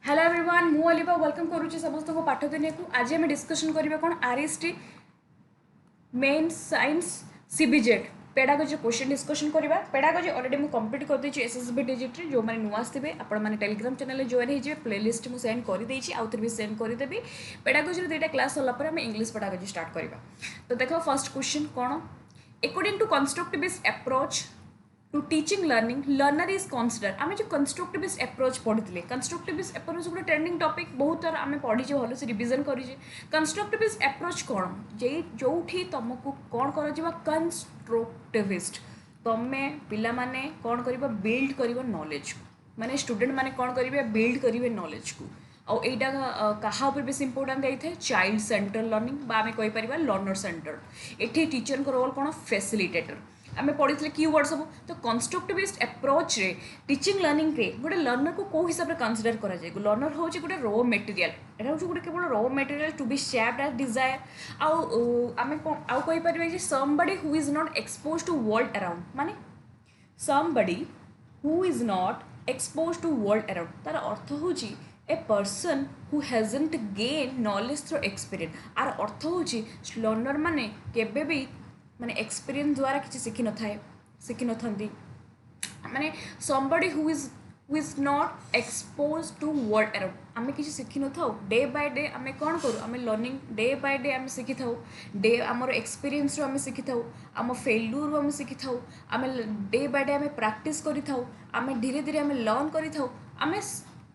Hello everyone मु अलिबा welcome करुच्ची समस्त को पाठ दुनिया को आज आम डिस्कसन करबा कोन RST main science CBZ pedagogy question discussion करबा पेडागोजी ऑलरेडी मु कंप्लीट कर देछि एसएसबी डिजिट रे जो माने नुवा आस्थिबे आपण माने टेलीग्राम चैनल रे जॉइन हे जे प्लेलिस्ट मु सेंड कर देछि आउथर भी सेंड कर देबी पेडागोजी रे दुईटा क्लास होला पर हम इंग्लिश पेडागोजी स्टार्ट करबा तो देखो फर्स्ट क्वेश्चन कोन according to constructivist approach to teaching learning learner is consider आम जो कंस्ट्रक्टिविस्ट अप्रोच पढ़ी कंस्ट्रक्टिविस्ट अप्रोच गोटे ट्रेंडिंग टॉपिक बहुत थर आम पढ़ीचे भल से रिविजन करें कंस्ट्रक्टिविस्ट अप्रोच कौन जो तुमको कौन कर कंस्ट्रक्टिविस्ट तुम्हें पिला माने कौन कर बिल्ड कर नॉलेज को माने स्टूडेंट माने कौन करेंगे बिल्ड करेंगे नॉलेज को आउ एटा कहा बेस इंपोर्टां देते चाइल्ड सेंटर लर्निंग आम कहीपर लर्नर सेंटर ये टीचर रोल कौन फैसिलिटेटर आम पढ़ी कीवर्ड सब तो कंस्ट्रक्टिविस्ट अप्रोच रे टीचिंग लर्निंग रे गोटे लर्नर को कौ हिसाब से कनसीडर करा जाए लर्नर हूँ गोटे रॉ मटेरियल एटा हूँ गोटे केवल raw material to be shaped as desire आम आउ कहीपर somebody who is not expose to world around माने somebody who is not expose to world around तार अर्थ हूँ a person who hasn't gain knowledge through experience आर अर्थ हूँ लर्नर माने केबे भी माने एक्सपीरियंस द्वारा किसी शिखि न माने somebody who is not expose to world around आम किसी शिखि न डे बाय डे आम कौन करूँ आम लर्निंग डे बाय डे आम शिखि था डे आमर एक्सपीरियंस आम शिखि था आम फेल्यूर आम शिखि था आम डे बाय डे आम प्रैक्टिस करि था आम धीरे धीरे आम लर्न करि था आम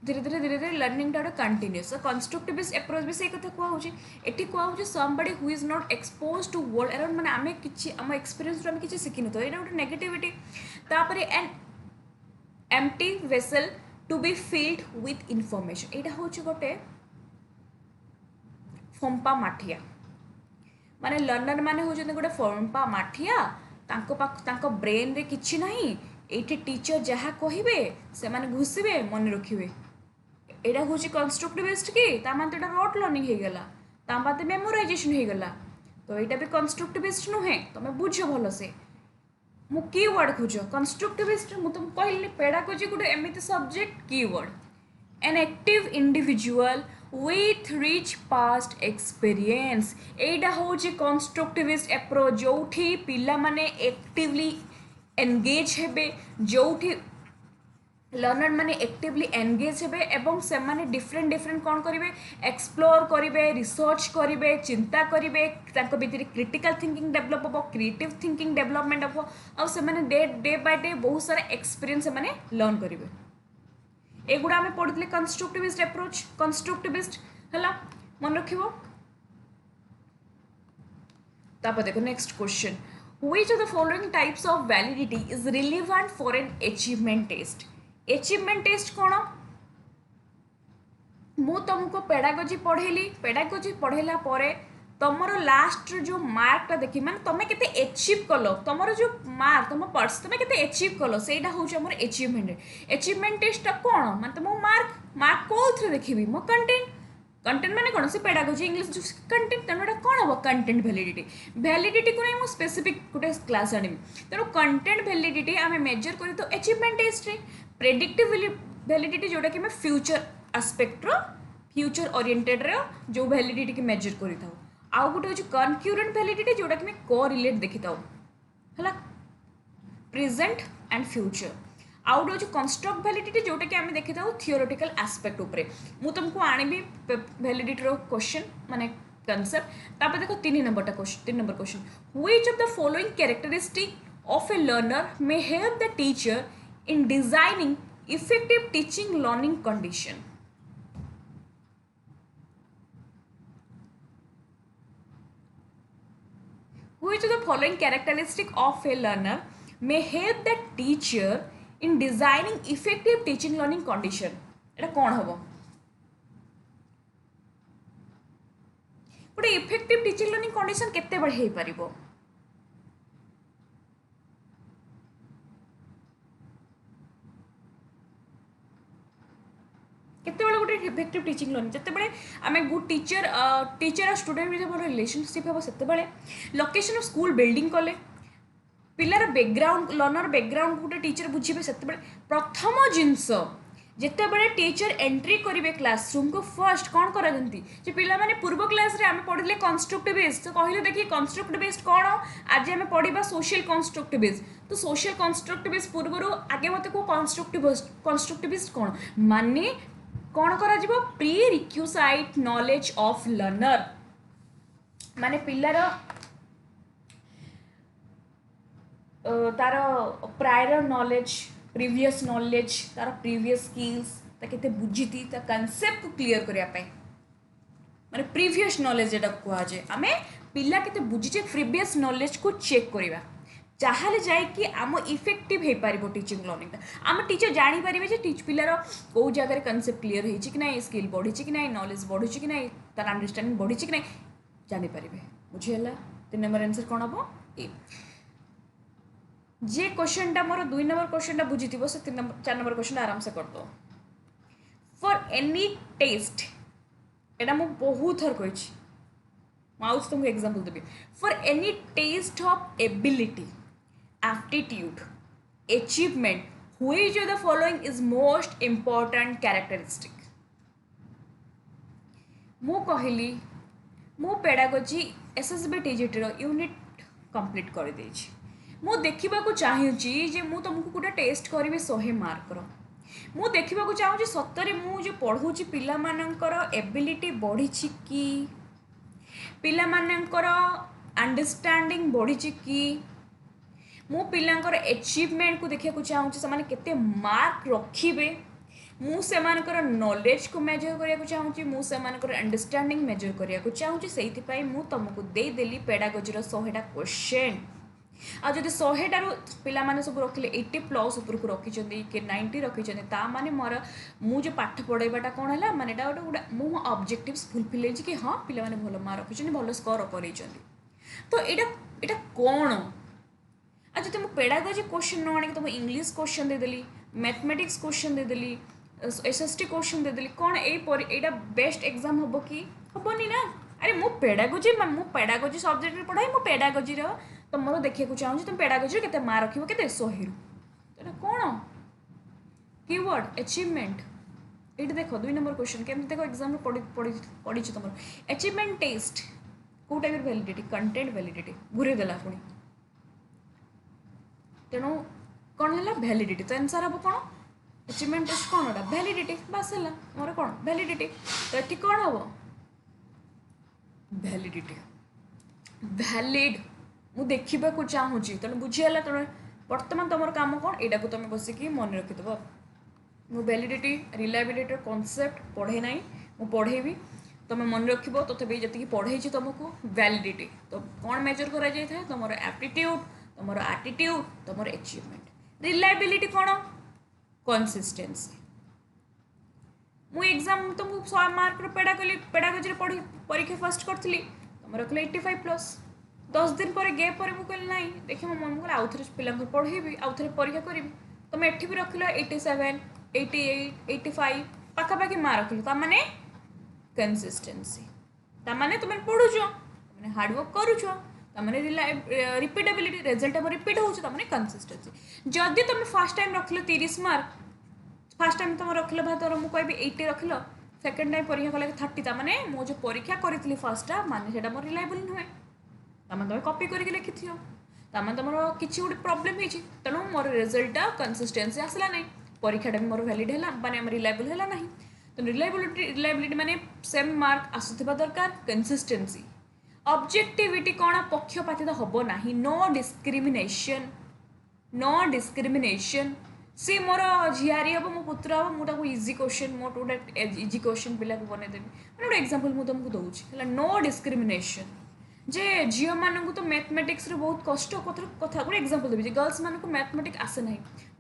धीरे धीरे लर्निंग टा कंटिन्यूस कंस्ट्रक्टिविस्ट अप्रोच भी सही कथा कहूँ ये कहूँ somebody who is not expose to world around मैंने आम कि आम एक्सपीरियंस आम किसी शिखि ना यहाँ गोटे नेगेटिविटी तापर an empty vessel to be filled with information यहाँ हूँ गोटे फंपा माठिया माने लर्नर माने हो गोटे फंपा माठिया ब्रेन रे किछि नहीं ये टीचर जहाँ कहे से घुसबे मन रखिए यहाँ हूँ कंस्ट्रक्टिविस्ट कि मानते रट लर्निंग होगला ताते मेमोराइजेशन होगला तो यहाँ भी कंस्ट्रक्टिविस्ट नुहे तुम बुझ भल से मु कीवर्ड खोज कंस्ट्रक्टिविस्ट मुझे तुम कहली पेडागोजी गोटे एमती subject keyword an active individual with rich past experience एटा हूँ कंस्ट्रक्टिविस्ट अप्रोच जो पिला माने एक्टिवली एंगेज हेबे जो लर्नर माने एक्टिवली एंगेज हेबे एवं से माने डिफरेंट डिफरेंट कौन करेंगे एक्सप्लोर करेंगे रिसर्च करेंगे चिंता करेंगे भितर क्रिटिकल थिंकिंग डेवलप हम क्रिएटिव थिंकिंग डेवलपमेंट हम और से माने डे बाय डे बहुत सारा एक्सपीरियंस से माने लर्न करेंगे एगुड़ा आम पढ़ी कंस्ट्रक्टिविस्ट अप्रोच कंस्ट्रक्टिविस्ट है मन रख देखो next question which of the following types of validity is relevant for an achievement test achievement test कौन मु तुमको पेडागोजी पढ़ेला परे तुमर लास्ट जो मार्कटा देखी माने तुम केते अचीव कल तुम जो मार्क तुम पर्स तुम केते अचीव कल से हूँ आम अचीवमेंट टेस्ट कौन माने तुम मार्क कौन देखी मो कंटेंट माने कौन से पेडागोजी इंग्लिश जो कंटेंट तेणु कौन हम कंटेंट भैलिडिटी को नहीं स्पेसिफिक गोटे क्लास आनी तेणु कंटेंट भैलिडिटी आम मेजर कर तो अचीवमेंट टेस्ट रे प्रेडिक्टिव भैलिडिटी जोटा कि फ्यूचर आस्पेक्टर फ्यूचर ओरिएंटेड जो भैलिडिटी की मेजर कर आउ गोटे हूँ कनक्यूरेंट भैलिडिटी जोटा कि को रिलेट देखी था है प्रेजेंट एंड फ्यूचर आउ गोटे हूँ कंस्ट्रक्ट भैलिडिटी जोटा कि आम देखी था थियोरेटिकल एस्पेक्ट उपरे मु तुमको आनी भैलिडिटी क्वेश्चन माने कंसेप्ट तापर देखो 3 number question which of the following characteristic of A learner may help the teacher in designing effective teaching learning condition Which of the following characteristic of a learner may help the teacher in designing effective teaching learning condition? एटा कौन हम गोटे effective teaching learning condition केते बड़ हे परिबो केते बड़ गोटे effective teaching learning जते बड़े आमे गुड टीचर टीचर और स्टूडेंट भी भल रिलेशनशिप हम सेते बड़े लोकेशन ऑफ स्कूल बिल्डिंग कले पिलार बैकग्राउंड लर्नर बैकग्राउंड गोटे टीचर बुझे से प्रथम जिनस जिते बड़े टीचर एंट्री करेंगे क्लासरूम को फर्स्ट कौन करते जे पिला माने पूर्व क्लास रे आमे पढ़ले कंस्ट्रक्टिविस्ट तो कहले देखिए कंस्ट्रक्टिविस्ट कौन आज आमे पढ़ा सोशल कंस्ट्रक्टिविस्ट तो सोशल कंस्ट्रक्टिविस्ट पूर्व आगे मत को कंस्ट्रक्टिविस्ट कौन माने कौन करा जीवो pre requisite knowledge of learner माने पिलार तार प्रायर नॉलेज प्रीवियस नॉलेज तार प्रीवियस स्किल्स के बुझी कनसेप्ट को क्लीयर करने माने प्रीवियस नॉलेज जेटा कहुए आम पिला के बुझीचे प्रीवियस नॉलेज को चेक करवा चाहे जाकि आम इफेक्टिव हो पार टीचिंग लर्निंग आम टीचर जानीपर पिलार कौ जगह कनसेप्ट क्लीयर होती कि ना स्किल बढ़ी कि ना नॉलेज बढ़ी कि ना तार अंडरस्टैंडिंग बढ़ी कि ना जानीपर बुझीगला 3 नंबर आंसर कौन हम ए जे क्वेश्चन टा मोर 2 नंबर क्वेश्चन टा बुझी से 4 नंबर क्वेश्चन आराम से कर दो फॉर एनी टेस्ट एटा मु बहुत थर कही आउस तुमको एग्जांपल देबी for any test of ability aptitude achievement which of the following is most important characteristic मु कहली मु पेडागोजी एसएसबी टीजीटी रो यूनिट कंप्लीट कर देछि मु देखा चाहूँगी जे मु तुमको गोटे टेस्ट करी 100 मार्कर मु देखा चाहूँगी सतरे मु जो पढ़ाऊँगी पिला मानकर एबिलिटी बढ़ी कि पिला मानकर अंडरस्टैंडिंग बढ़ी कि मु पिलांकर अचीवमेंट को देखा चाहूँगी से केते मार्क रखिबे मु सेमानकर नॉलेज को मेजर करिया चाहूँगी मु सेमानकर अंडरस्टैंडिंग मेजर करिया चाहूँगी से मु तुमको देदेली पेडागोजी 100टा क्वेश्चन आ जब 100टार पिला सब रखिले 80+ ऊपर को रखी कि 90 रखी माने मोर मुझे पाठ पढ़ाइबाटा कौन है माने गोटे मो ऑब्जेक्टिव्स फुलफिल हो कि हाँ पिला माने भल मार्क रखी भल स्कोर कर तो यहाँ कौन आ जब मुझे पेडागोजी क्वेश्चन न आने तुम इंग्लिश क्वेश्चन देदेली मैथमेटिक्स क्वेश्चन देदेली एसएसटी क्वेश्चन देदेली कौन यहाँ बेस्ट एग्जाम हम कि हेनी ना अरे मु पेडागोजी सब्जेक्ट पढ़ाई मु पेडागोजी तो मोर देखा चाहूँगी तुम पेडागोजी के मार्क रखिए के 100 तो कौन कीवर्ड अचीवमेंट ये देख 2 नंबर क्वेश्चन केमती देख एग्जाम पढ़ी तुम अचीवमेंट टेस्ट कौ टाइप वैलिडिटी कंटेंट वैलिडिटी घूरेदेला पुणी तेणु कौन है वैलिडिटी तो आंसर हम कौन अचीवमेंट टेस्ट कौन होता वैलिडिटी बस है मोर कौन वैलिडिटी तो ये कौन हम वैलिडिटी वैलिड मु देखा चाहूँगी तेणु बुझीगला तेणु बर्तमान तुम कम कौन यहाँ को तुम बसिक मन रखिदेव मु वैलिडिटी रिलायबिलिटी कॉन्सेप्ट पढ़े ना मु पढ़ेबी तुम मन रख तथापि जी पढ़े तुमको वैलिडिटी तो कौन मेजर कर तुम एप्टीट्यूड तुम एटीट्यूड तुम अचीवमेंट रिलायबिलिटी कौन कंसिस्टेंसी मु एग्जाम तुमको 100 मार्क पेडागोजी परीक्षा फर्स्ट करी तुम रखल 85+ 10 दिन पर गैप पर मुझे ना देखिए मो मन को आउ थे पिला पढ़ेबी आउ थे परीक्षा करी तुम एठी भी रखल 87 88 85 पाखापाखि मार्क रखल ताने कंसिस्टेंसी ताने तुम पढ़ुच तुम हार्डवर्क करुच ताने रिपीटेबिलिटी रिजल्ट रिपीट हो कंसिस्टेंसी जदि तुम फास्ट टाइम रखल 30 मार्क फास्ट टाइम तुम रखल भाई मुझे कहबी 80 रखल सेकेंड टाइम परीक्षा कल 30 ताने मो जो परीक्षा करी फास्ट माने से मोर रिलायबल नुहे तुम कॉपी करके लिखि तुम किसी गोटे प्रोब्लेम होती तेणु मोर रिजल्ट कंसिस्टेंसी आसला ना परीक्षाटा भी मोर वैलिड है माने रिलायबल है ना तो रिलायबिलिटी माने सेम मार्क आसुवा दरकार कंसिस्टेंसी ऑब्जेक्टिविटी कौन पक्षपातिता हम ना नो डिस्क्रिमिनेशन सी मोर झियारी हम मो पुत्र हम मुझे इजी क्वेश्चन मोट गोटे इजी क्वेश्चन पिला को बनईदेवी मैंने गोटे एग्जांपल मुझे तुमको दूसरी नो डिस्क्रिमिनेशन जे झील मानू तो मैथमेटिक्स बहुत कष्ट कथा गोटे एग्जांपल देवी गर्ल्स मानक मैथमेटिक्स आसे ना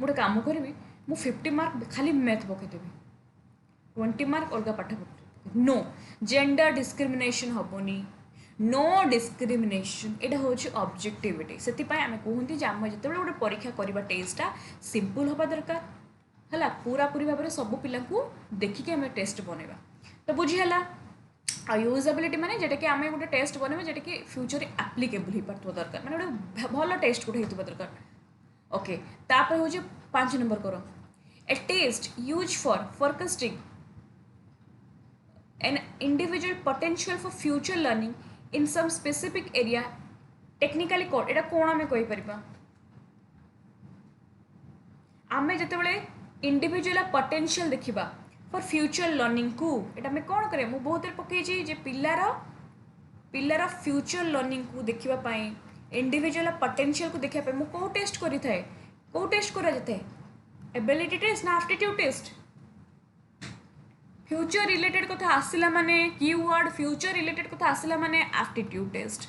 गोटे काम करी मुझे 50 मार्क खाली मैथ पकईदेवी 20 मार्क अलग पाठ पकई नो जेंडर डिस्क्रिमिनेशन हेनी नो डिस्क्रिमिनेशन यहाँ हूँ ऑब्जेक्टिविटी से आम कहते आम जो गोटे परीक्षा करवा टेस्टा सिंपल हवा दरकार है पूरा पूरी भाव में सब पिला देखिए आम टेस्ट बनवा तो बुझीगला यूजेबिलिटी माने जेटा कि आम गोटे टेस्ट बनवा जेटा कि फ्यूचर एप्लिकेबल हो पार दरकार मैंने गोटे भल टेस्ट गोटे हो दरकार ओके तापर हूँ 5 नंबर कर A test used for forecasting an individual potential for future learning in some specific area technically called एटा कोण आमे कहि परिबा आमे जेतेबेले इंडिविजुअल पोटेंशियल देखिबा फॉर फ्यूचर लर्निंग को एटा आमे कोन करे मु बहुत पकई छी जे पिल्लार फ्यूचर लर्निंग को देखिबा पई इंडिविजुअल पोटेंशियल को देखिबा पई मु को टेस्ट करि थाए को टेस्ट करा जते एबिलिटी टेस्ट ना एप्टीट्यूड टेस्ट फ्यूचर रिलेटेड कथा आसिला माने कीवर्ड फ्यूचर रिलेटेड कथा आसिला माने एप्टीट्यूड टेस्ट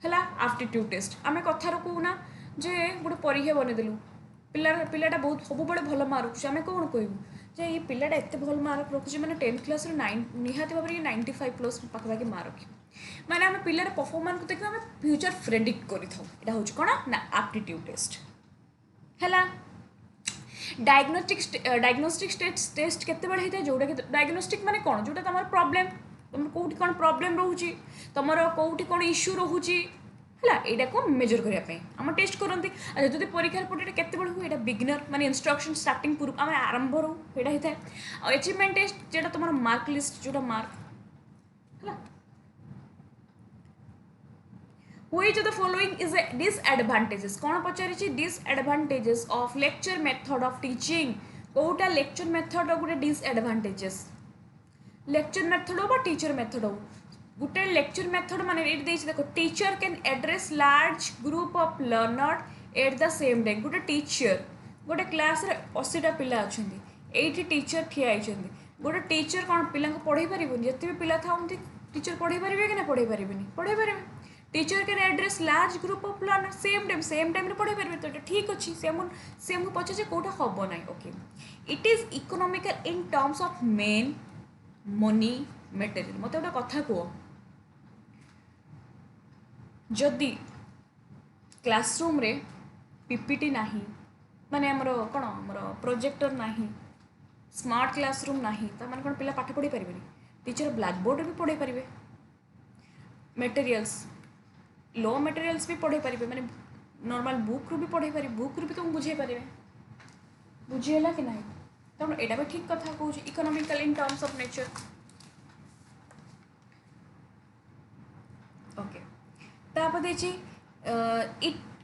हला एप्टीट्यूड टेस्ट आमे कथार कहूना जे गोटे परीक्षा बने देलु पिलाटा बहुत सब बड़े भल मार्क रखुच्छे आमे कौन कहबू जे ये पिलाटा एत भल मार्क रखुच्छे मैंने 10th क्लास निहाती भाव 95+ पाखापाखि मार्क रखी मैंने आम पिलार परफॉर्मेंस को देखिए आम फ्यूचर प्रेडिक्ट करें हूँ कौन ना एप्टीट्यूड टेस्ट है डायग्नोस्टिक टेस्ट केते बड़े होता है जोटा कि डायग्नोस्टिक माने कौन जोटा तुम प्रॉब्लम तुम कौटी कौन प्रॉब्लम रोचे तुम कौटी कौन इश्यू रोचे है यहाँ को मेजर करने आम टेस्ट करती अच्छा जो परीक्षार पटे केते बड़े हुए बिगिनर माने इंस्ट्रक्शन स्टार्टिंग पूर्व आम आरंभ रू यहाँ होता है अचिवमेंट टेस्ट जो तुम मार्क लिस्ट जो मार्क है Which of the following is a disadvantages कौन पचारि disadvantages of lecture method of teaching Kota lecture method गोटे disadvantages lecture method हो teacher method हो गोटे lecture method माने ये देखो teacher can address large group of learner at the same time गोटे teacher गोटे क्लास रे 80टा पिला अछंती एठी टीचर ठिया आइछंती गोटे टीचर कोन पिला को पढ़ाई परिबोनी जति भी पिला थाउंती टीचर पढ़ाई परिबे कि ना पढ़ाई परिबेनी पढ़ाई परिबे teacher can address large group of learner same time रे पढ़ाई पारे तो ठीक अच्छी सेम पचार जे कोटा हम ना okay it is economical in terms of main money material मत गोटे कथा कह जदि क्लासरूम रे पीपीटी नाही माने हमर कोन हमर प्रोजेक्टर नाही स्मार्ट क्लासरूम नाही त माने कोन पिला पाठ पढ़ी पारिबेनी टीचर ब्लैक बोर्ड भी पढ़ाई पारिबे मटेरियल्स लो मटेरियल्स भी पढ़े पारे माने नॉर्मल बुक रू भी पढ़े पारे बुक रू भी तुम बुझे पारे बुझेला कि नहीं तो एटा भी ठीक कथा कहूँ economical in terms of nature okay तापर देखी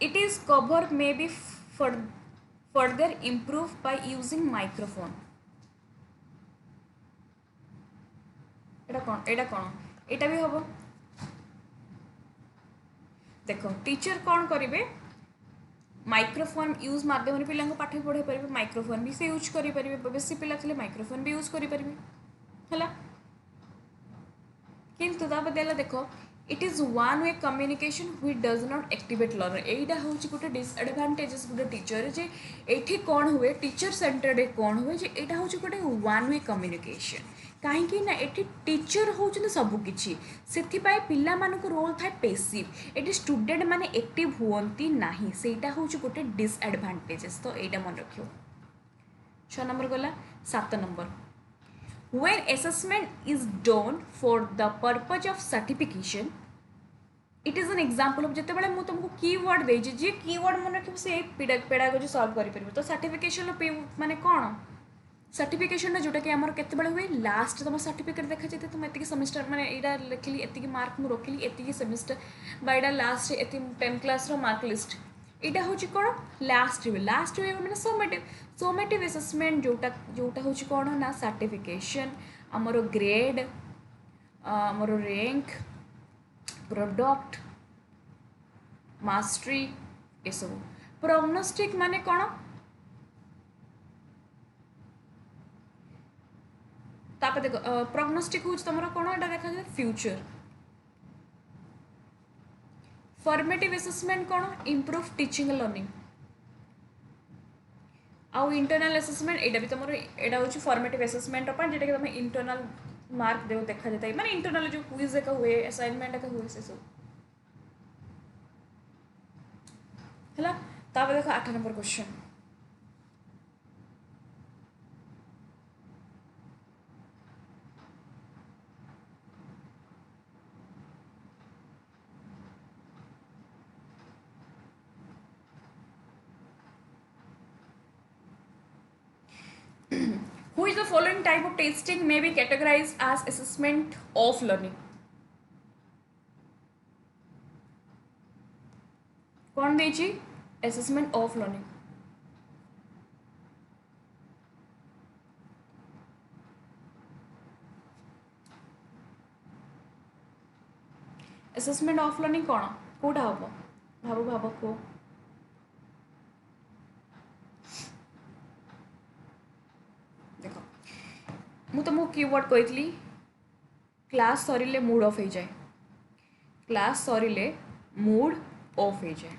it is cover may be further improve by using microphone एटा कौन एटा भी हम देख टीचर कौन करेंगे माइक्रोफोन यूज माध्यम पिला पाठ पढ़े पारे माइक्रोफोन भी से यूज करेंगे बेसी पिला थे माइक्रोफोन भी यूज करेंगे है किंतु देख it is one way communication which does not activate learner यहाँ हूँ गोटे डिसएडवांटेजेस गोटे टीचर जे ये कौन हुए टीचर सेंटर्ड कौन हुए जे यहाँ हूँ गोटे वन वे कम्युनिकेशन कहीं ना ये टीचर होउछन सबकि से पिला रोल थाए पेसिव ये स्टूडेंट माने एक्टिव हुअंती नाही सेटा हूँ गोटे डिसएडवांटेजेस तो यहाँ मन रखियो 6 नंबर गला 7 number when assessment is done for the purpose of certification it is an example of जिते बड़े मु तुमको कीवर्ड देजी जे कीवर्ड मन रखियो से पेडागोजी सॉल्व करि परिबो तो सर्टिफिकेशन माने कोन सर्टिफिकेशन जोटा कि आमर केते बड़े हुए लास्ट तुम सर्टिफिकेट देखा जाते तुम एतिक सेमिस्टर माने एटा लिखली एतिक मार्क मु रखली एतिक सेमिस्टर बा एटा लास्ट एति 10 क्लास रो मार्क लिस्ट एटा होची कोन लास्ट वे माने सोमेटिव असेसमेंट जोटा होची कोन ना सर्टिफिकेशन आमर ग्रेड आमर रैंक प्रोडक्ट मास्टरी ए सब प्रोग्नोस्टिक माने कोन तापर देख प्रोग्नोस्टिक हो तुम कौन यहाँ देखा जाए फ्यूचर फॉर्मेटिव असेसमेंट कौन इम्प्रूव टीचिंग लर्निंग आउ इंटरनल असेसमेंट यहाँ भी तुम यहाँ हूँ फॉर्मेटिव असेसमेंट जोटा कि तुम इंटरनल मार्क दे देखा जाता है माने इंटरनल जो क्विज एक हुए असाइनमेंट एक हुए से सब है तापर देख 8 number question of the following type of testing may be categorized as assessment of learning? कौन देची assessment of learning? assessment of learning कौन कोटा हम भाव भाव को देख मु तुमको कीवर्ड कही क्लास सरिले मूड ऑफ हो जाए क्लास सरिले मूड ऑफ हो जाए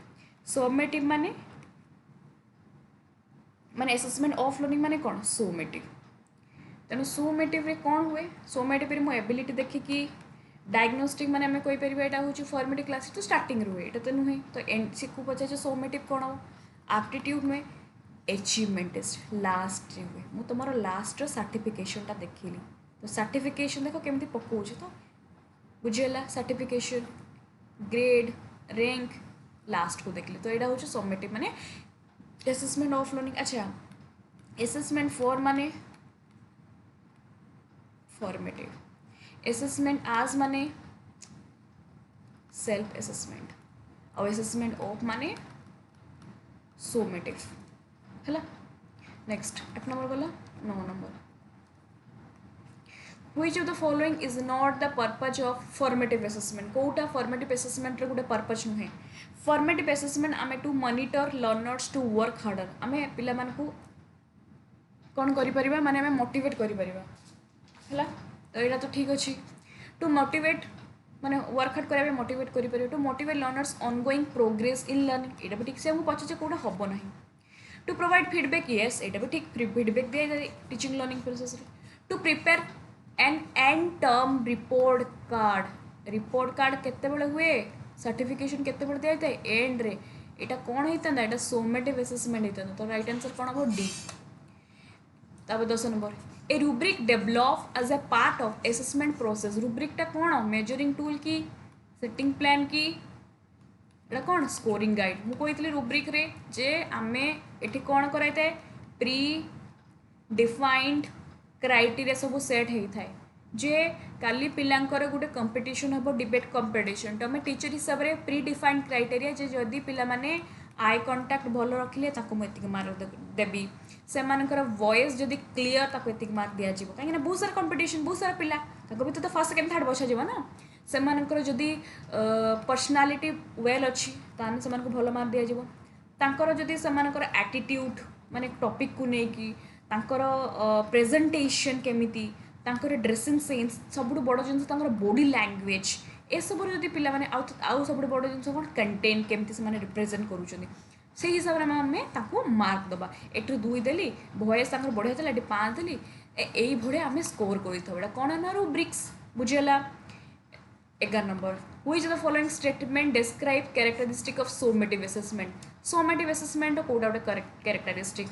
समेटिव माने माने असेसमेंट ऑफ लर्निंग माने कौन समेटिव तेणु समेटिव रे कौन हुए समेटिव रे मो एबिलिटी देखिकी डायग्नोस्टिक माने हमें कोई परिबा एटा होची फॉर्मेटिव क्लास तो स्टार्टिंग रे हुए एटा तो नुहे तो एंड से को पछा समेटिव कौन हो एप्टीट्यूड में अचीवमेंट टेस्ट लास्ट रे हुए मु तुमरो लास्ट रो सर्टिफिकेशन टा देखिली तो सर्टिफिकेशन देखो केमती पकोछ तो बुझेला सर्टिफिकेशन ग्रेड रैंक लास्ट को देखले तो एटा होची समेटिव माने असेसमेंट ऑफ लर्निंग अच्छा असेसमेंट फॉर माने फॉर्मेटिव असेसमेंट आज माने सेल्फ असेसमेंट और असेसमेंट ऑफ माने सोमेटिव है नेक्स्ट 8 नंबर बोला 9 number which of the following is not the purpose of formative assessment कोटा formative assessment रे गोटे पर्पज नुहे formative assessment आमे to monitor learners to work harder आमे पिला मान को कौन करि परिबा माने आमे मोटिवेट करि परिबा हला तो एटा तो ठीक अछि टू मोटिवेट माने वर्क हार्ड कराबे मोटिवेट करि परिबा to motivate learners ongoing progress in learning एटा भी ठीक से हम पछे कोटा हबो नहीं टू प्रोवाइड फीडबैक यस एटा भी ठीक फीडबैक दे टीचिंग लर्निंग प्रोसेस रे to prepare an end term report card केते बेले हुए सर्टिफिकेशन केते बेले दिया जाए एंड रे एटा कोन हेतंदा एटा सोमेटिव असेसमेंट हेतंदा तो राइट आंसर कोन हो डी तब 10 number a rubric develop as a part of assessment process rubric टा कोन मेजरिंग टूल की सेटिंग प्लान की एटा कोन स्कोरिंग गाइड मु कहितली रूब्रिक रे जे आमे एठी कोन कराइते प्री डिफाइंड क्राइटेरिया सब सेट होई थाए जे काली पिलांकर गोटे कंपटीशन हम डिबेट कंपटीशन तो आम टीचर हिसाब से प्री डिफाइंड क्राइटेरिया जे जदि पिला माने आई कांटेक्ट भल रखिले ताको म एतिक मार्क देबी से मानकर वॉइस जदि क्लियर ताको एतिक मार्क दिया जिवो काहे ना बहुत सारा कंपटीशन बहुत सारा पिला ताको भी तो फर्स्ट सेकंड थर्ड बसा जिवो ना से मानकर जदि पर्सनालिटी वेल अछि ताने से मानको भल मार्क दिया जिवो तांकर जदि से मानकर एटीट्यूड माने टॉपिक को नै की तांकर प्रेजेंटेशन केमिति तांकर ड्रेसिंग सेंस सबुठु बड़ जिनस तांकर बॉडी लैंग्वेज ए सब जदि पिला माने आउ सबुठु बड़ जिनस कोन कंटेंट केमिति से माने रिप्रेजेंट करूछनी से हिसाब रे हमें ताको मार्क दबा एटु 2 देली वॉइस तांकर बढ़िया तला एटि 5 देली एई भड़े हमें स्कोर करिथो एटा कोन ना रूब्रिक्स बुझेला 11 number which of the following statement describe characteristic of summative assessment कोडा गोटे कैरेक्टरिस्टिक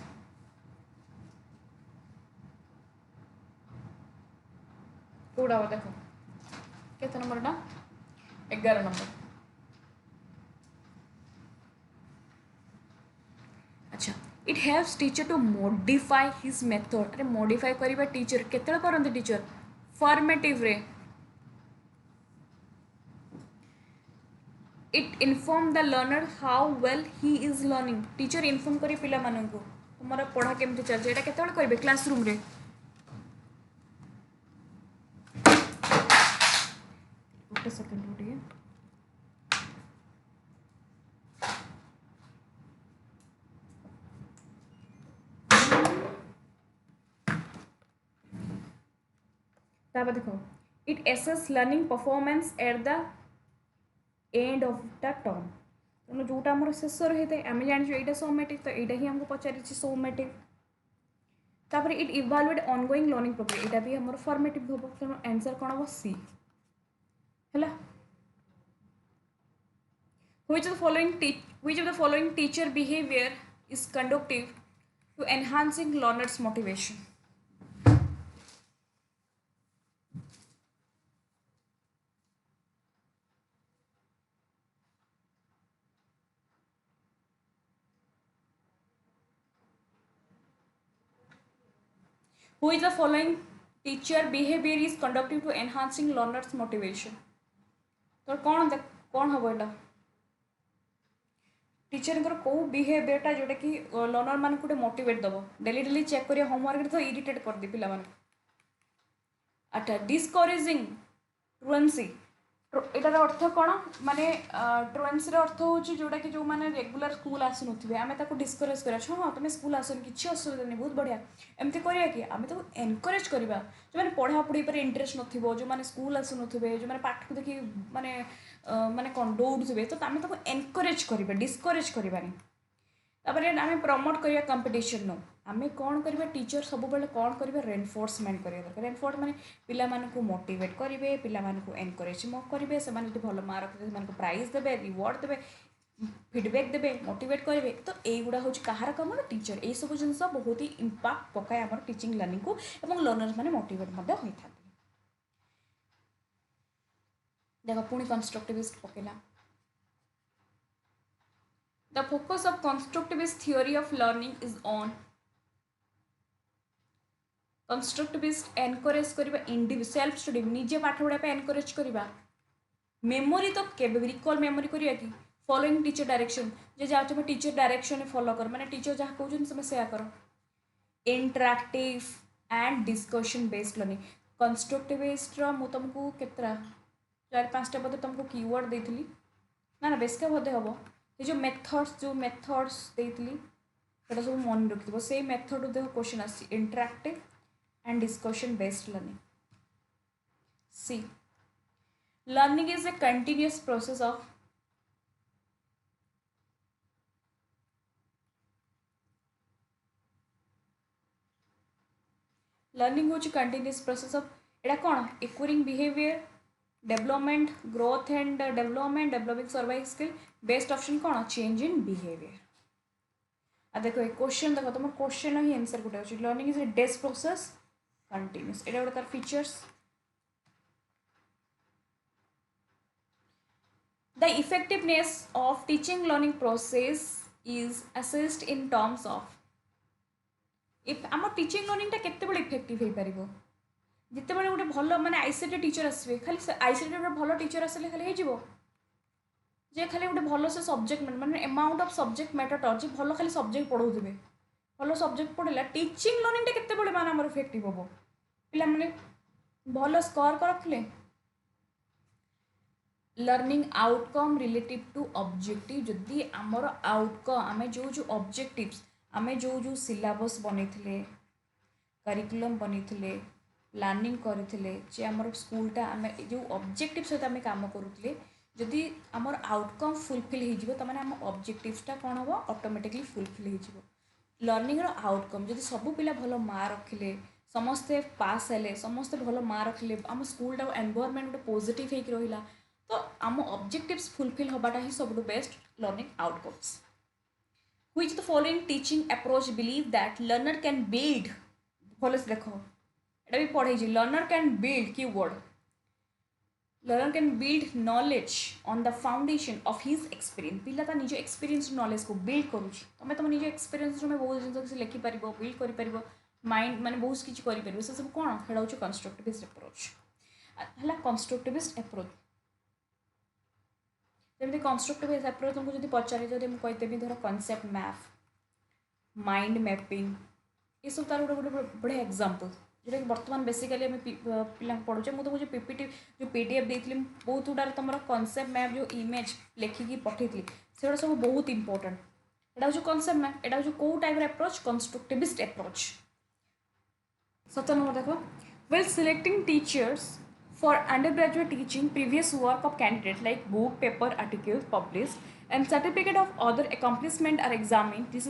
कोड़ा देखो केते नंबर टा 11 नंबर अच्छा it helps teacher to modify his method अरे मॉडिफाई करिबा टीचर केते करंती टीचर फॉर्मेटिव रे it inform the learner how well he is learning teacher inform करी पिला माननको तुम्हारा पढ़ा केमते चलजे एटा केते करबे क्लासरूम रे सेकंड उठिए ताबा देखो it assess learning performance at the end of the term तेणु जोटा आम शेष रही है आम जानी एटा सोमेटिव तो यहाँ ही हमको पचारि सोमेटिव तापर it evaluate ongoing learning progress एटा भी हमर फॉर्मेटिव हम तेणु आंसर कौन हम सी है which of the following teacher behavior is conducive to enhancing learners motivation who is the following teacher behaviour is conductive to enhancing learners motivation. तो कौन हम एटा टीचर को बिहेवियरटा जोटा कि लर्नर मान गोटे मोटिवेट दब डेली डेली चेक करिया होमवर्क तो इरिटेट कर दी पिला अच्छा डिस्करेजिंग ट्रुएंसी एटार अर्थ कौन माने ट्रुएंसी अर्थ हूँ जोटा कि जो मैंने रेगुलर स्कूल आसुन आम डिस्करेज कर हाँ तुम स्कूल आसन किसी असुविधा नहीं बहुत बढ़िया एमती करिया कि आम तो एनकरेज करवा जो मैंने पढ़ापढ़ी पर इंटरेस्ट नथिबो जो मैंने स्कूल आसुन जो मैंने पाठ को देखिए माने माने कौन दौड़ुवे तो आम ताको एनकरेज करवा डिस्करेज करवानी तापर आम प्रमोट करिया कंपटीशन नो आम कौन करवा टीचर सब बेले कौन करवा रेनफोर्समेंट करिया दरकार रेनफोर्स माने पिला मानकु मोटिवेट करिवे पिला मानकु एनकरेज करिवे से माने भल मार्क रखिते सेमानकु प्राइज देबे रिवार्ड देबे फीडबैक देबे मोटिवेट करेंगे तो यहीगुड़ा हूँ कहार कम टीचर यही सब जिन बहुत ही इंपैक्ट पकाए आम टीचिंग लर्निंग को और लर्नर्स मैंने मोटिवेट होता देख पुणी कंस्ट्रक्टिविस्ट पकेला the focus of constructivist theory of learning is on constructivist encourage करबा सेल्फ स्टडी निजे पाठ पढ़ा एनकरेज करबा मेमोरी तो केबे रिकॉल मेमोरी करिया कि फॉलोइंग टीचर डायरेक्शन जे जा तुम टीचर डायरेक्शन फॉलो कर माने टीचर जहाँ कहते तुम से कर interactive and discussion based learning constructivist मु तुमको केतरा 4-5टा बोधे तुमको कीवर्ड देती ना बेस का बोधे हम ये जो मेथड्स देती सब मन रखिथ से मेथड देख question as interactive and discussion based learning सी learning is a continuous process of learning होची continuous process of एटा कौन acquiring behavior development growth and development developing survival skill best option कौन change in behavior आ देखो एक question देखो तुम question ही answer गोटे अछि learning is a days process continuous एटा गोटे तार features The effectiveness of teaching learning process is assessed in terms of if आम टीचिंग लर्निंग टा केते बड़े इफेक्टिव हो पारिबो जिते बड़े गोटे भल माने आईसीटी टीचर आसबे खाली आईसीटी गोटे भल टीचर आसले खाली हो जे खाली गोटे भल से सब्जेक्ट माने अमाउंट ऑफ सब्जेक्ट मैटर जे भल खाली सब्जेक्ट पढ़ाउथिबे भल सब्जेक्ट पढ़ेला टीचिंग लर्निंग टा केते बड़े माने हमर इफेक्टिव होबो पिला माने भल स्कोर कर रखले learning outcome relative to objective जदि आमर आउटकम आम जो ऑब्जेक्टिव्स आम जो सिलेबस बनी करिकुलम बनी प्लानिंग करते आमर स्कूलटा आम जो ऑब्जेक्टिव सहित आम काम करूँ जदि आमर आउटकम फुलफिल हो आम ऑब्जेक्टिव्सटा कौन हम ऑटोमेटिकली फुलफिल हो लर्निंग आउटकम जदि सब पिला भल मार्क रखिले समस्ते पास हेले समस्ते भल मार्क रखिले आम स्कूलटा एनवायरनमेंट गोटे पॉजिटिव होकर रहिला तो आम ऑब्जेक्टिव्स फुलफिल होबाटा ही सब best learning outcomes which the following teaching approach believe that learner can build भले से देख एटा भी पढ़े learner can build keyword learner can build knowledge on the foundation of his experience पिला ता निज एक्सपीरियंस नॉलेज को बिल्ड करूची तुम तुम निज एक्सपीरियंस में बहुत जिन लिखि पार बिल्ड कर माइंड माने बहुत किसी कर से सब कौन सेटा हूँ कंस्ट्रक्टिविस्ट अप्रोच है कंस्ट्रक्टिविस्ट अप्रोच जमी कंस्ट्रक्टिव अप्रोच तुमको जब पचारे जब मुझे कहीदेवी धर कनसेप्ट मैप माइंड मैपिंग ये सब तार गोटे गोटे बढ़िया एग्जांपल जोटा कि बर्तमान बेसिकली आम पिला पढ़ुचे मुझे तुमको जो पीपीटी जो पीडीएफ देती बहुत गुड़ार तुम कनसेप्ट मैप जो इमेज लिखिकी पठे से सब बहुत इंपोर्टेंट एटा हूँ कनसेप्ट मैप एटा हूँ कौ type approach constructivist approach 7 number देखो well selecting teachers for undergraduate teaching previous work of candidate like book paper articles published and certificate of other accomplishment are examined this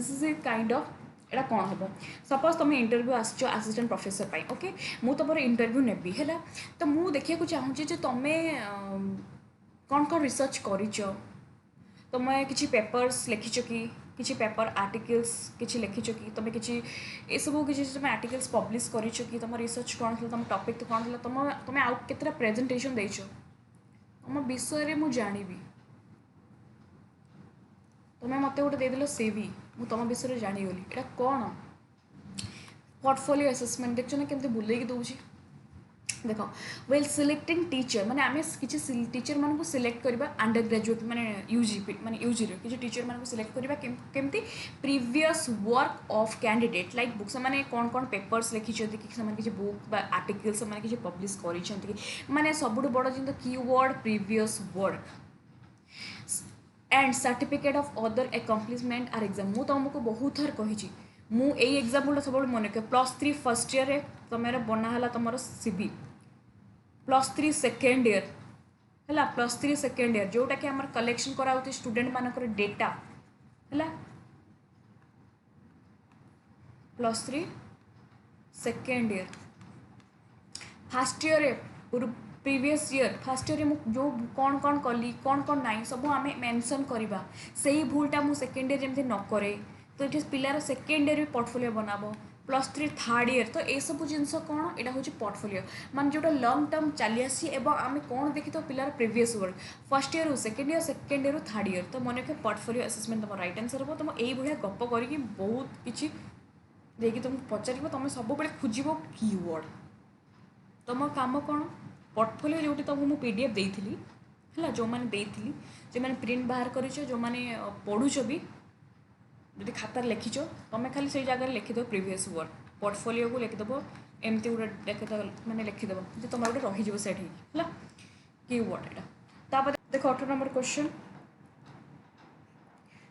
is a kind of एटा कौन हम suppose तुम interview आसो assistant professor पाई okay मु तुम interview नेबी है तो मु देखा चाहूँगी तुम्हें कौन कौन रिसर्च कर तुम किसी पेपर्स लिखिच कि पेपर आर्टिकल्स किसी लिखिच कि तुम किसी सब किसी तुम आर्टिकल्स पब्लिश कर तुम रिसर्च कौन थी तुम टॉपिक तो कौन थी तुम आउ केतटा प्रेजेंटेशन देछ तुम विषय में जानी तुम्हें मत गोटे देदेल सीवी मु तुम विषय जानीगली एटा कौन पोर्टफोलियो असेसमेंट देखो ना केमती बुलेकी दूसरी देख वेल सिलेक्टिंग टीचर माने आम किसी टीचर मानक सिलेक्ट करवा अंडर ग्रेजुएट माने यूजी माने यूजी किसी टीचर मानक सिलेक्ट करवा केमती previous work of candidate like book से कौन कौन पेपर्स लिखिं कि बुक आर्टिकल से किसी पब्लिश कर माने सब बड़ जिन keyword previous work and certificate of other accomplishment or exam मु तुमको बहुत थर कही मु एग्जाम्पल सब मन रखे +3 फर्स्ट ईयर तुम बनाला तुम सीबी +3 सेकेंड ईयर है +3 सेकेंड ईयर जोटा कि आम कलेक्शन कराऊँ स्टूडेंट मानकर डेटा है +3 second year fast year previous year fast year जो कौन कौन कली कौन नाई सब आम मेंशन करवा से ही भूलटा मु सेकेंड ईयर जमी न करे तो ये पिलार सेकेंड ईयर भी पोर्टफोलियो बनाबो +3 थर्ड ईयर तो ये सब जिनस कौन यहाँ हूँ पोर्टफोलियो मान जोटा लंग टर्म चली आसी आम कौन देखी तो पिलार previous work first year second year third year तो मन रखे पोर्टफोलियो असेसमेंट तुम राइट आंसर हम तुम यही गप करके बहुत किसी देखिए तुमको पचार तुम सब खोज कीवर्ड तुम काम कौन पोर्टफोलियो जो तुमको PDF देती है जो मैंने जो मैंने प्रिंट बाहर कर जो मैंने पढ़ुच भी जो खातार लिखिच तुम खाली से जगह लिखिद प्रीवियस वर्क पोर्टफोलियो को लिखिदेव एमती गोटे देखिद मैंने लिखिदेव जो तुम गोटे रही से है कीवर्ड यहाँ देख 18 number question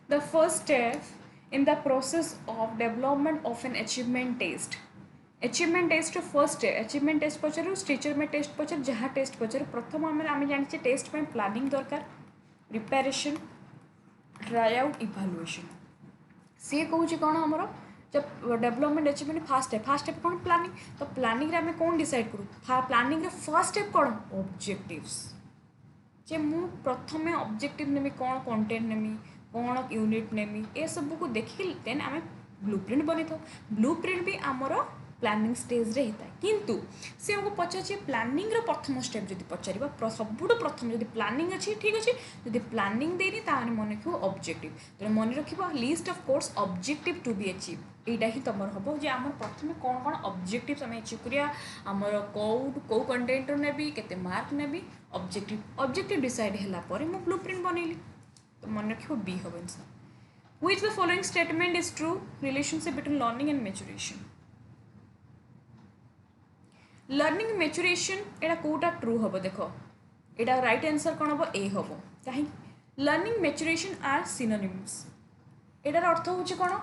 the first step in the process of development of an achievement test achievement test first achievement test पचार टीचर में टेस्ट पचार जहाँ टेस्ट पचार प्रथम आम जाने टेस्ट में प्लानिंग दरकार प्रिपेरेशन ट्राई आउट इभालुएशन सी कौन कौन आमर जब डेवलपमेंट अचीवमेंट फास्ट स्टेप कौन प्लानिंग तो प्लानिंग रे कौन डिसाइड करूँ प्लानिंग रे फर्स्ट स्टेप कौन ऑब्जेक्टिव्स जे मु प्रथमे ऑब्जेक्टिव नेमी कौन कंटेंट नेमी कौन यूनिट नेमी ए सब को देखिए देन आम ब्लूप्रिंट बनी था ब्लूप्रिंट भी आमर प्लानिंग स्टेज रे होता है किंतु सी हमको पचार प्लानिंग रो प्रथम स्टेप जब पचार सबुठ प्रथम जब प्लानिंग अच्छी ठीक अच्छे जब प्लानिंग देनी ताने मन रख ऑब्जेक्टिव तो मन रख list of course objective to be achieve यहाँ ही तुम हम जे आम प्रथम कौन कौन ऑब्जेक्टिव्स आम अचीव करिया आमर कौ कंटेंट नेबी केते मार्क नेबी ऑब्जेक्टिव डिसाइड है ब्लूप्रिंट बनैली तो मन रख बी हम answer which the following statement is true relationship between learning and maturation learning maturation Etah Kota true हम देख यहाँ राइट आंसर कौन हम ए हम कहीं लर्निंग मैच्योरेशन आर सिनोनिम्स एटार अर्थ हूँ कौन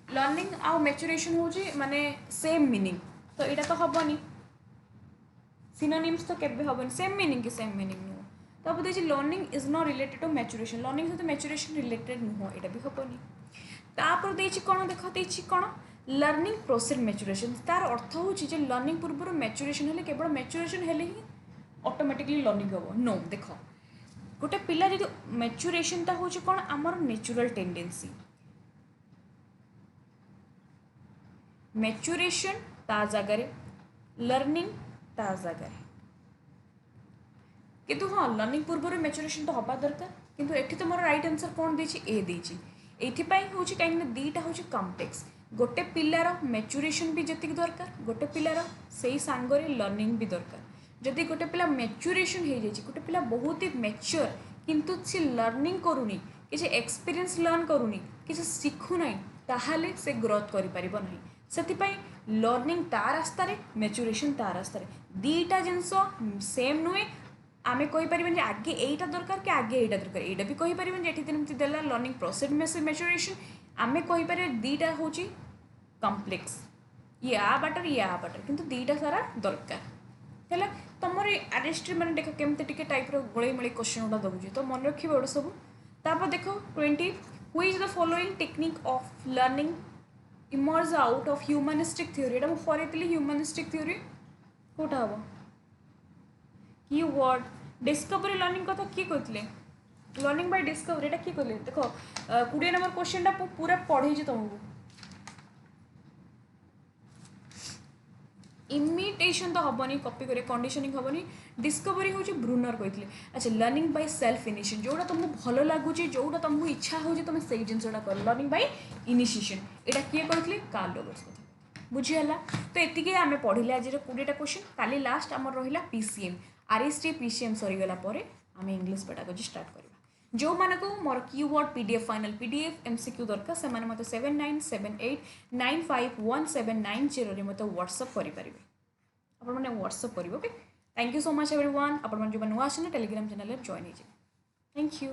लर्निंग आउ मैच्योरेशन हूँ माने सेम मीनिंग तो यहाँ तो हेनी सिनोनिम्स तो केबे हेनी सेम मीनिंग कि सेम मीनिंग नुह तो बोलते learning is not related to maturation learning सहित मैच्योरेशन रिलेटेड नुह यहाँ भी हेनी तापर देछि कौन देख देछि कौन लर्निंग प्रोसेस मैच्योरेशन तार अर्थ हूँ लर्निंग पूर्व मैच्योरेशन है केवल मैच्योरेशन है ही ऑटोमेटिकली लर्निंग हम नो देख गोटे पिला जो मैच्योरेशनटा हूँ कौन आमर नेचुरल टेंडेंसी मैच्योरेशन ता जगार लर्निंग ता जगार किंतु हाँ लर्निंग पूर्व मैच्योरेशन तो हवा दरकार किंतु एठी तो मोर राइट आंसर कौन देछि ए देछि एथिपाई हूँ कहीं दीटा हूँ कॉम्प्लेक्स गोटे पिलार मैच्योरेशन भी जी दरकार गोटे पिलार से सांगरे लर्निंग भी दरकार जदि गोटे पिला मैच्योरेशन हो जाए गोटे पिला बहुत ही मैच्योर किंतु सी लर्निंग करूनी किसी एक्सपीरियंस लर्न करूनी किसी शिखुना ताहले से ग्रोथ कर पारिबो नहीं सेतिपाई लर्निंग ता रास्ता रे मैच्योरेशन ता रास्ता रे दीटा जिनस सेम नुहे आमे कहि परिबन जे आगे एटा दरकार कि आगे एटा दरकार एटा भी कहि परिबन जे एठी जेमति देला लर्निंग प्रोसेस मैच्योरेशन आमे कहि पारे दीटा होची कॉम्प्लेक्स ये आ बाटर किंतु दीटा सारा दरकार है तुमर आरएसटी मैंने देख केमती टिके टाइप गोले मिले क्वेश्चन गुड़ा दूसरी तो मन रखिए एटा सब तापर देख 20 which is the following technique of learning emerge out of humanistic theory एटा मुझे पढ़ी ह्यूमनिस्टिक थ्योरी कोटा हम कीवर्ड डिस्कवरी लर्निंग कथा किए कहते लर्निंग बाय डिस्कवरी एटा किए कहले देख 20 नंबर क्वेश्चन टा पूरा पढ़े तुमको इमिटेशन तो हेनी कॉपी करे कंडीशनिंग हेनी डिस्कवरी हूँ ब्रूनर कहते अच्छा लर्निंग बाय सेल्फ इनिशिएशन जोटा तुमको भल लगुच जोटा तुमको इच्छा हो तुम से जिनसा कर लर्निंग बाय इनिशिएशन यहाँ किए कहते कार्ल रोबर्ट्स कथा बुझीगला तो ये आम पढ़ले आज 20टा क्वेश्चन काली लास्ट आम रहा पीसीएम आरएसटी पीसीएम सरीगला आम इंग्लिश पेडागोजी स्टार्ट करवा जो मानक मोर keyword PDF final PDF MCQ दरकार से मत 7978951790 मत व्हाट्सअप करेंगे आपण मैंने व्हाट्सअप करेंगे okay thank you so much everyone आपण जो नुआ टेलीग्राम चैनल जॉइन हो थैंक यू।